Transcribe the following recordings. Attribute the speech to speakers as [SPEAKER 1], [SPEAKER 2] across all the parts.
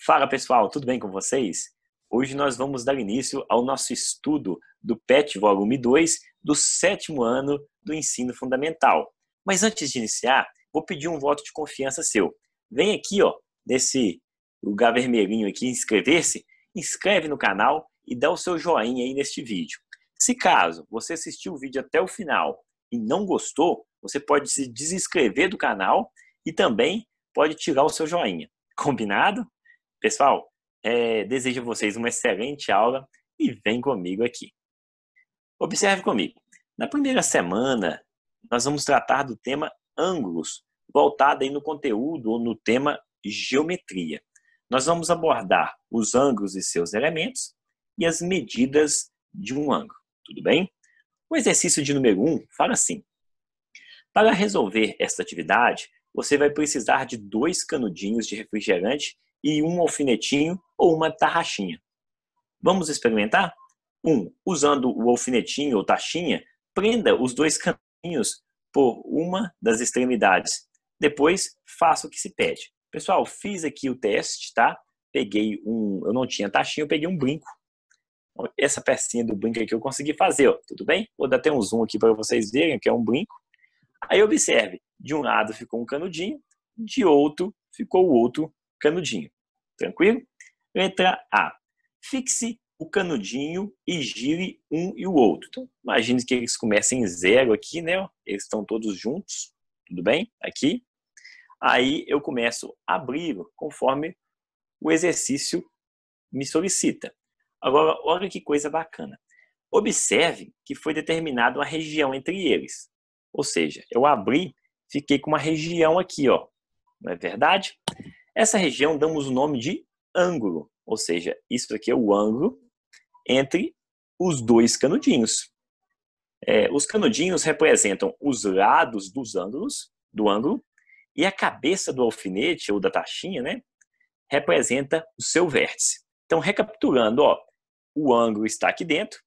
[SPEAKER 1] Fala pessoal, tudo bem com vocês? Hoje nós vamos dar início ao nosso estudo do PET Volume 2 do 7º ano do ensino fundamental. Mas antes de iniciar, vou pedir um voto de confiança seu. Vem aqui, ó, nesse lugar vermelhinho aqui, inscrever-se, inscreve no canal e dá o seu joinha aí neste vídeo. Se caso você assistiu o vídeo até o final e não gostou, você pode se desinscrever do canal e também pode tirar o seu joinha. Combinado? Pessoal, desejo a vocês uma excelente aula e vem comigo aqui. Observe comigo. Na primeira semana, nós vamos tratar do tema ângulos, voltado aí no conteúdo ou no tema geometria. Nós vamos abordar os ângulos e seus elementos e as medidas de um ângulo. Tudo bem? O exercício de número 1 fala assim. Para resolver esta atividade, você vai precisar de 2 canudinhos de refrigerante e um alfinetinho ou uma tarraxinha. Vamos experimentar? 1. Usando o alfinetinho ou taxinha, prenda os 2 canudinhos por uma das extremidades. Depois, faça o que se pede. Pessoal, fiz aqui o teste, tá? Eu não tinha taxinha, eu peguei um brinco. Essa pecinha do brinco aqui eu consegui fazer, ó, tudo bem? Vou dar até um zoom aqui para vocês verem que é um brinco. Aí observe, de um lado ficou um canudinho, de outro ficou o outro canudinho. Tranquilo? Letra A. Fixe o canudinho e gire um e o outro. Então, imagine que eles comecem em 0 aqui, né? Eles estão todos juntos, tudo bem? Aqui. Aí eu começo a abri-lo conforme o exercício me solicita. Agora, olha que coisa bacana. Observe que foi determinada uma região entre eles. Ou seja, eu abri, fiquei com uma região aqui, ó. Não é verdade? Essa região damos o nome de ângulo. Ou seja, isso aqui é o ângulo entre os 2 canudinhos. Os canudinhos representam os lados dos ângulos, do ângulo, e a cabeça do alfinete ou da taxinha, né, representa o seu vértice. Então, recapitulando, ó, o ângulo está aqui dentro.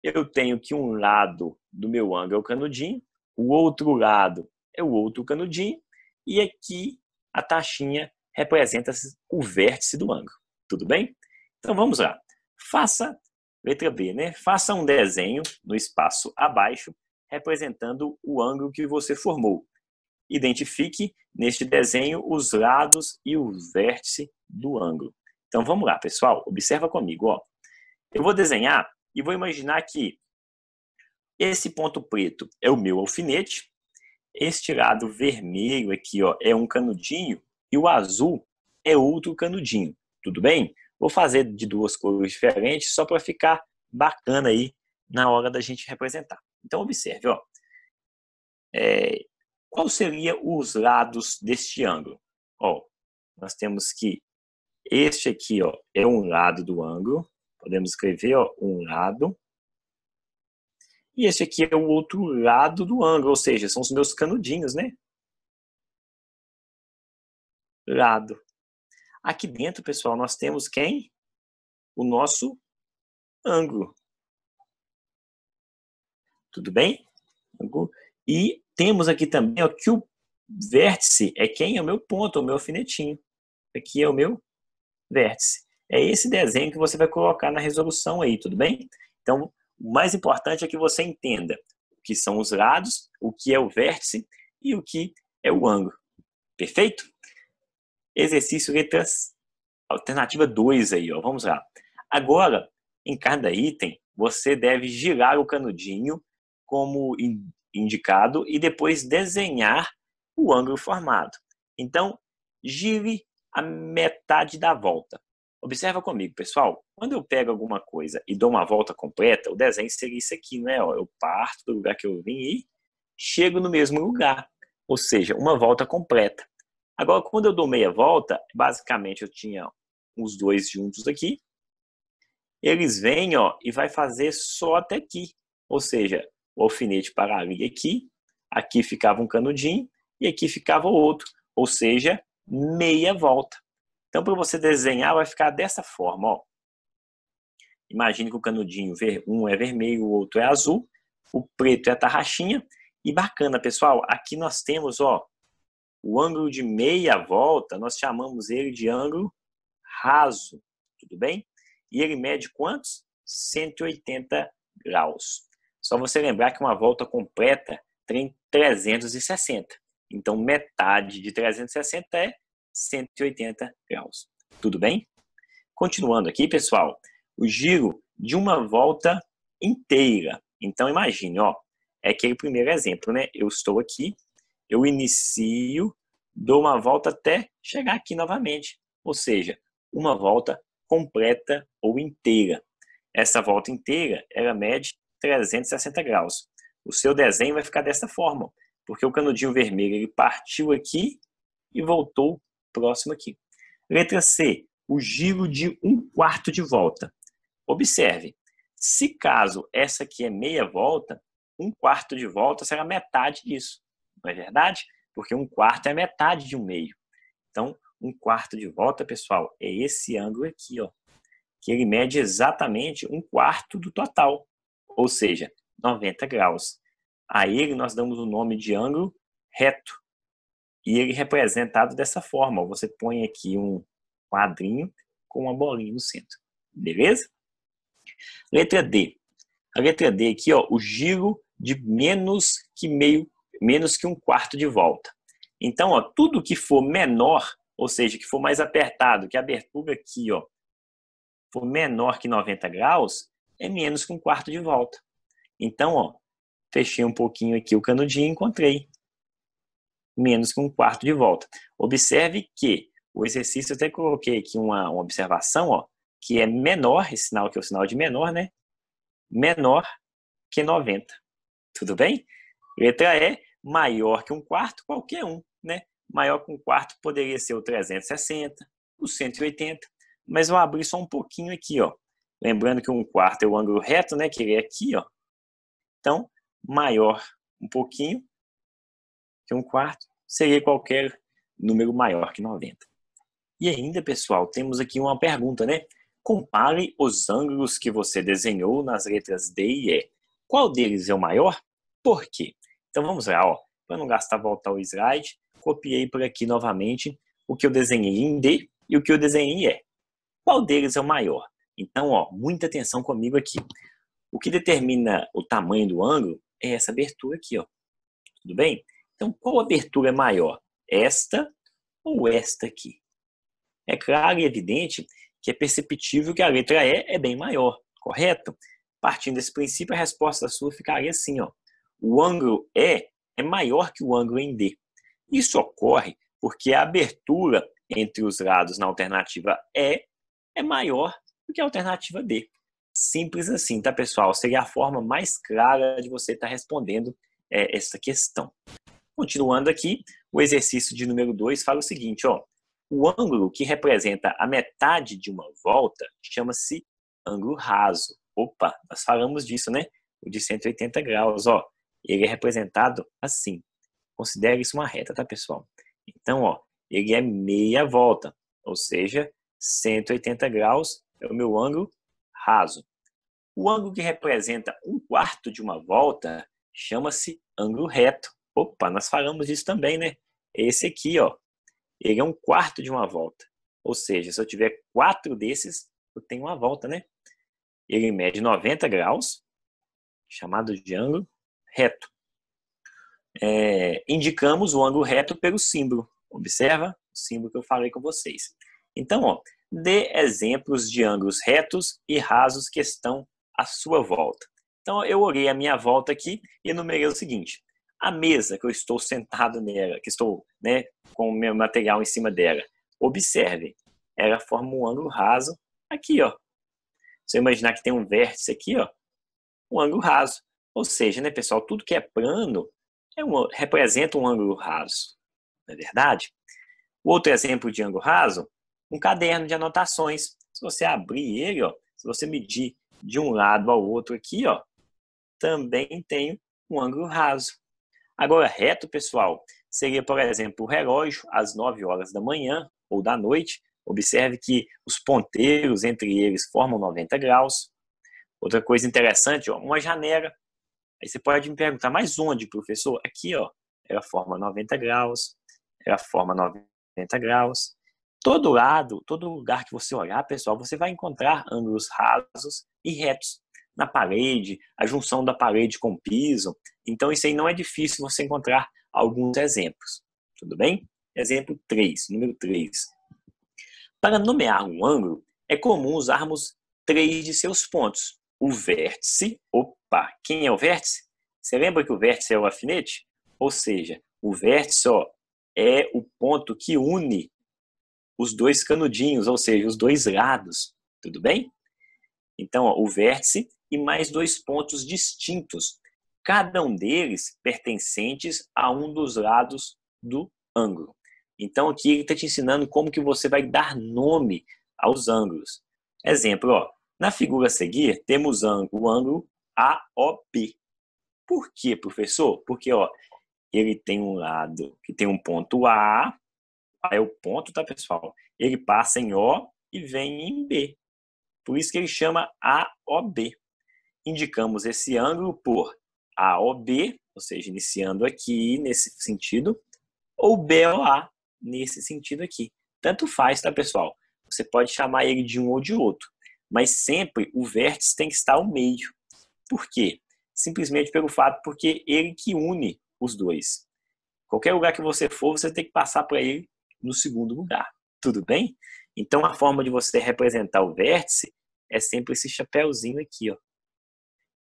[SPEAKER 1] Eu tenho que um lado do meu ângulo é o canudinho, o outro lado é o outro canudinho, e aqui a taxinha representa o vértice do ângulo. Tudo bem? Então vamos lá. Faça, letra B, né? Faça um desenho no espaço abaixo, representando o ângulo que você formou. Identifique neste desenho os lados e o vértice do ângulo. Então vamos lá, pessoal. Observa comigo, ó. Eu vou desenhar e vou imaginar que esse ponto preto é o meu alfinete, este lado vermelho aqui, ó, é um canudinho e o azul é outro canudinho. Tudo bem? Vou fazer de 2 cores diferentes só para ficar bacana aí na hora da gente representar. Então observe, ó. Quais seriam os lados deste ângulo? Ó, nós temos que este aqui, ó, é um lado do ângulo. Podemos escrever, ó, um lado. E este aqui é o outro lado do ângulo, ou seja, são os meus canudinhos, né? Lado. Aqui dentro, pessoal, nós temos quem? O nosso ângulo. Tudo bem? E temos aqui também, ó, que o vértice é quem? É o meu ponto, o meu alfinetinho. Aqui é o meu vértice. É esse desenho que você vai colocar na resolução aí, tudo bem? Então, o mais importante é que você entenda o que são os lados, o que é o vértice e o que é o ângulo. Perfeito? Exercício letras alternativa 2 aí, ó. Vamos lá. Agora, em cada item, você deve girar o canudinho como indicado e depois desenhar o ângulo formado. Então, gire a metade da volta. Observa comigo, pessoal. Quando eu pego alguma coisa e dou uma volta completa, o desenho seria isso aqui, né? Eu parto do lugar que eu vim e chego no mesmo lugar. Ou seja, uma volta completa. Agora, quando eu dou meia volta, basicamente eu tinha os 2 juntos aqui. Eles vêm, ó, e vai fazer só até aqui. Ou seja, o alfinete pararia aqui, aqui ficava um canudinho e aqui ficava o outro. Ou seja, meia volta. Então, para você desenhar, vai ficar dessa forma, ó. Imagine que o canudinho, um é vermelho, o outro é azul, o preto é a tarraxinha. E bacana, pessoal, aqui nós temos, ó, o ângulo de meia volta, nós chamamos ele de ângulo raso, tudo bem? E ele mede quantos? 180 graus. Só você lembrar que uma volta completa tem 360. Então, metade de 360 é 180 graus. Tudo bem? Continuando aqui, pessoal, o giro de uma volta inteira. Então, imagine, ó, é aquele primeiro exemplo, né? Eu estou aqui, eu inicio, dou uma volta até chegar aqui novamente. Ou seja, uma volta completa ou inteira. Essa volta inteira, ela mede 360 graus. O seu desenho vai ficar dessa forma, porque o canudinho vermelho ele partiu aqui e voltou próximo aqui. Letra C, o giro de 1/4 de volta. Observe, se caso essa aqui é meia volta, 1/4 de volta será metade disso, não é verdade? Porque 1/4 é metade de 1/2. Então, 1/4 de volta, pessoal, é esse ângulo aqui, ó, que ele mede exatamente 1/4 do total, ou seja, 90 graus. A ele nós damos o nome de ângulo reto. E ele é representado dessa forma. Você põe aqui um quadrinho com uma bolinha no centro. Beleza? Letra D. A letra D aqui, ó, o giro de menos que 1/4 de volta. Então, ó, tudo que for menor, ou seja, que for mais apertado, que a abertura aqui, ó, for menor que 90 graus, é menos que 1/4 de volta. Então, ó, fechei um pouquinho aqui o canudinho e encontrei menos que 1/4 de volta. Observe que o exercício, eu até coloquei aqui uma observação, ó, que é menor, esse sinal que é o sinal de menor, né? Menor que 90. Tudo bem? Letra E, maior que 1/4, qualquer um, né? Maior que 1/4 poderia ser o 360, o 180, mas eu abri só um pouquinho aqui, ó. Lembrando que 1/4 é o ângulo reto, né? Que ele é aqui, ó. Então, maior um pouquinho que 1/4 seria qualquer número maior que 90. E ainda, pessoal, temos aqui uma pergunta, né? Compare os ângulos que você desenhou nas letras D e E. Qual deles é o maior? Por quê? Então vamos lá, ó. Para não gastar volta ao slide, copiei por aqui novamente o que eu desenhei em D e o que eu desenhei em E. Qual deles é o maior? Então, ó, muita atenção comigo aqui. O que determina o tamanho do ângulo é essa abertura aqui, ó. Tudo bem? Então, qual abertura é maior? Esta ou esta aqui? É claro e evidente que é perceptível que a letra E é bem maior, correto? Partindo desse princípio, a resposta sua ficaria assim, ó. O ângulo E é maior que o ângulo em D. Isso ocorre porque a abertura entre os lados na alternativa E é maior do que a alternativa D. Simples assim, tá, pessoal? Seria a forma mais clara de você estar respondendo essa questão. Continuando aqui, o exercício de número 2 fala o seguinte, ó. O ângulo que representa a metade de uma volta chama-se ângulo raso. Opa, nós falamos disso, né? O de 180 graus, ó. Ele é representado assim. Considere isso uma reta, tá, pessoal? Então, ó, ele é meia volta, ou seja, 180 graus é o meu ângulo raso. O ângulo que representa 1/4 de uma volta chama-se ângulo reto. Opa, nós falamos disso também, né? Esse aqui, ó, ele é 1/4 de uma volta. Ou seja, se eu tiver 4 desses, eu tenho uma volta, né? Ele mede 90 graus, chamado de ângulo reto. Indicamos o ângulo reto pelo símbolo. Observa o símbolo que eu falei com vocês. Então, ó, dê exemplos de ângulos retos e rasos que estão à sua volta. Então, eu olhei a minha volta aqui e enumerei o seguinte. A mesa que eu estou sentado nela, que estou, né, com o meu material em cima dela, observe, ela forma um ângulo raso aqui, ó. Se eu imaginar que tem um vértice aqui, ó, um ângulo raso. Ou seja, né, pessoal, tudo que é plano representa um ângulo raso. Não é verdade? O outro exemplo de ângulo raso, um caderno de anotações. Se você abrir ele, ó, se você medir de um lado ao outro aqui, ó, também tem um ângulo raso. Agora, reto, pessoal, seria, por exemplo, o relógio às 9 horas da manhã ou da noite. Observe que os ponteiros entre eles formam 90 graus. Outra coisa interessante, ó, uma janela. Aí você pode me perguntar, mas onde, professor? Aqui, ó, ela forma 90 graus, ela forma 90 graus. Todo lado, todo lugar que você olhar, pessoal, você vai encontrar ângulos rasos e retos. Na parede, a junção da parede com o piso. Então, isso aí não é difícil você encontrar alguns exemplos. Tudo bem? Exemplo 3, número 3. Para nomear um ângulo, é comum usarmos 3 de seus pontos. O vértice, opa, quem é o vértice? Você lembra que o vértice é o alfinete? Ou seja, o vértice é o ponto que une os dois canudinhos, ou seja, os dois lados. Tudo bem? Então, o vértice e mais 2 pontos distintos, cada um deles pertencentes a um dos lados do ângulo. Então, aqui ele está te ensinando como que você vai dar nome aos ângulos. Exemplo, na figura a seguir, temos o ângulo AOB. Por quê, professor? Porque ele tem um lado que tem um ponto A é o ponto, tá, pessoal? Ele passa em O e vem em B. Por isso que ele chama AOB. Indicamos esse ângulo por AOB, ou seja, iniciando aqui nesse sentido, ou BOA, nesse sentido aqui. Tanto faz, tá, pessoal? Você pode chamar ele de um ou de outro, mas sempre o vértice tem que estar ao meio. Por quê? Simplesmente pelo fato porque ele que une os dois. Qualquer lugar que você for, você tem que passar por ele no segundo lugar. Tudo bem? Então, a forma de você representar o vértice é sempre esse chapéuzinho aqui,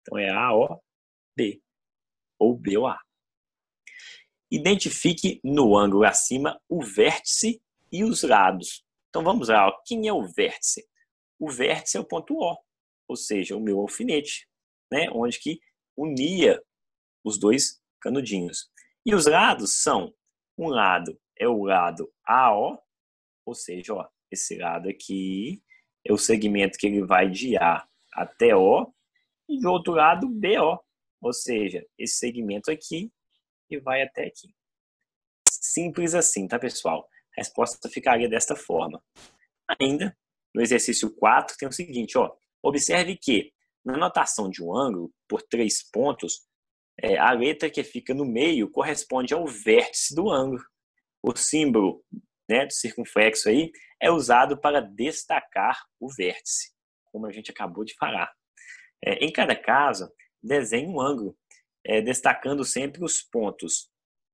[SPEAKER 1] Então, é AOB ou BOA. Identifique no ângulo acima o vértice e os lados. Então, vamos lá. Quem é o vértice? O vértice é o ponto O, ou seja, o meu alfinete, né? Onde que unia os dois canudinhos. E os lados são, um lado é o lado AO, ou seja, esse lado aqui é o segmento que ele vai de A até O, e do outro lado BO, ou seja, esse segmento aqui e vai até aqui. Simples assim, tá, pessoal? A resposta ficaria desta forma. Ainda, no exercício 4, tem o seguinte, observe que na notação de um ângulo por 3 pontos, a letra que fica no meio corresponde ao vértice do ângulo. O símbolo, né, do circunflexo aí é usado para destacar o vértice, como a gente acabou de falar. Em cada caso, desenhe um ângulo, destacando sempre os pontos,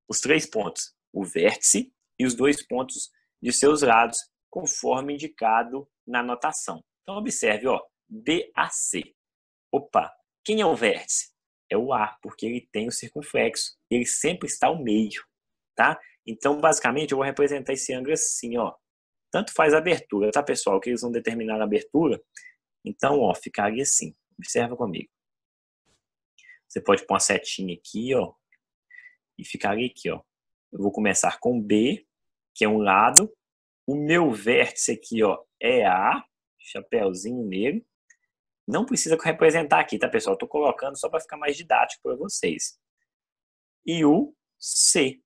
[SPEAKER 1] os 3 pontos, o vértice e os 2 pontos de seus lados, conforme indicado na notação. Então, observe, BAC. Opa, quem é o vértice? É o A, porque ele tem o circunflexo. Ele sempre está ao meio, tá? Então, basicamente, eu vou representar esse ângulo assim, Tanto faz a abertura, tá, pessoal? Que eles vão determinar a abertura. Então, ficaria assim. Observa comigo. Você pode pôr uma setinha aqui, e ficaria aqui, Eu vou começar com B, que é um lado. O meu vértice aqui, é A, chapéuzinho nele. Não precisa representar aqui, tá, pessoal? Estou colocando só para ficar mais didático para vocês. E o C,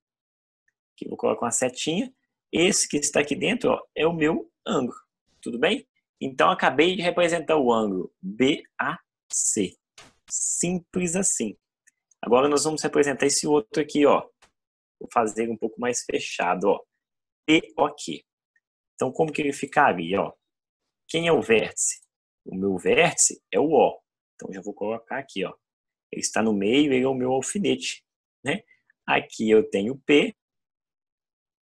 [SPEAKER 1] que eu vou colocar uma setinha. Esse que está aqui dentro, é o meu ângulo. Tudo bem? Então, acabei de representar o ângulo BAC. Simples assim. Agora, nós vamos representar esse outro aqui, Vou fazer um pouco mais fechado, POQ. Então, como que ele ficaria, Quem é o vértice? O meu vértice é o O. Então, já vou colocar aqui, Ele está no meio, ele é o meu alfinete, né? Aqui eu tenho P,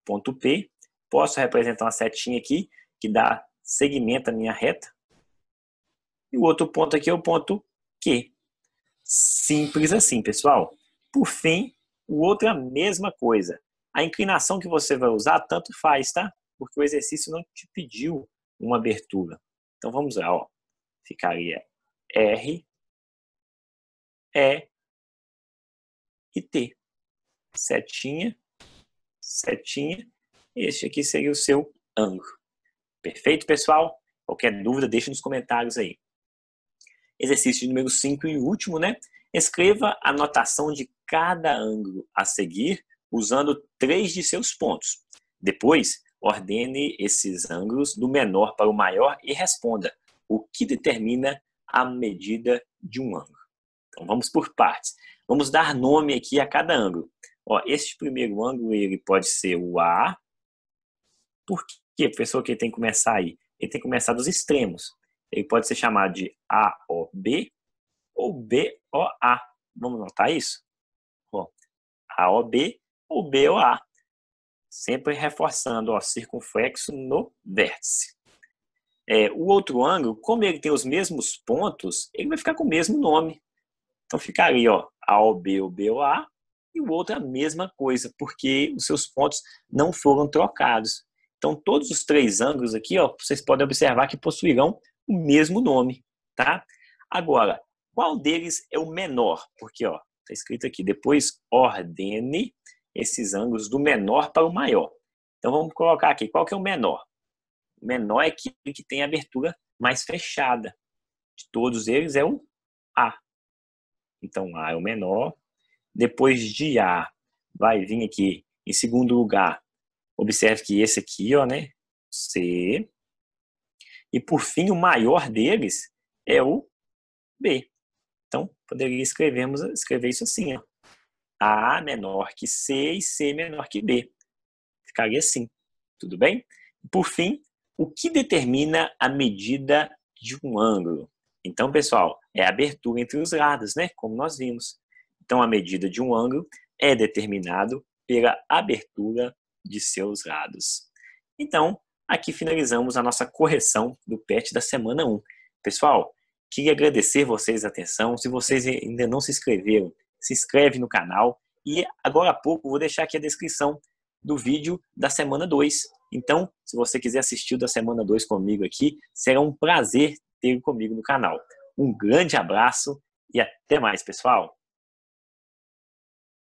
[SPEAKER 1] ponto P. Posso representar uma setinha aqui, que dá segmento à minha reta. E o outro ponto aqui é o ponto Q. Simples assim, pessoal. Por fim, o outro é a mesma coisa. A inclinação que você vai usar, tanto faz, tá? Porque o exercício não te pediu uma abertura. Então, vamos lá, Ficaria R, E e T. Setinha, setinha. Este aqui seria o seu ângulo. Perfeito, pessoal? Qualquer dúvida, deixe nos comentários aí. Exercício número 5 e último, né? Escreva a notação de cada ângulo a seguir, usando 3 de seus pontos. Depois, ordene esses ângulos do menor para o maior e responda o que determina a medida de um ângulo. Então, vamos por partes. Vamos dar nome aqui a cada ângulo. Este primeiro ângulo ele pode ser o A. Por Que professor, que ele tem que começar aí? Ele tem que começar dos extremos. Ele pode ser chamado de AOB ou BOA. Vamos notar isso? Ó, AOB ou BOA. Sempre reforçando o circunflexo no vértice. O outro ângulo, como ele tem os mesmos pontos, ele vai ficar com o mesmo nome. Então ficaria AOB ou BOA, e o outro é a mesma coisa, porque os seus pontos não foram trocados. Então todos os três ângulos aqui, vocês podem observar que possuirão o mesmo nome, tá? Agora, qual deles é o menor? Porque está escrito aqui, depois ordene esses ângulos do menor para o maior. Então vamos colocar aqui, qual que é o menor? O menor é aquele que tem a abertura mais fechada. De todos eles é o A. Então A é o menor. Depois de A, vai vir aqui em segundo lugar. Observe que esse aqui, né? C. E por fim, o maior deles é o B. Então, poderia escrever isso assim, A menor que C e C menor que B. Ficaria assim, tudo bem? Por fim, o que determina a medida de um ângulo? Então, pessoal, é a abertura entre os lados, né? Como nós vimos. Então, a medida de um ângulo é determinado pela abertura de seus lados. Então, aqui finalizamos a nossa correção do PET da semana 1. Pessoal, queria agradecer vocês a atenção. Se vocês ainda não se inscreveram, se inscreve no canal. E agora há pouco vou deixar aqui a descrição do vídeo da semana 2. Então, se você quiser assistir o da semana 2 comigo aqui, será um prazer ter comigo no canal. Um grande abraço e até mais, pessoal!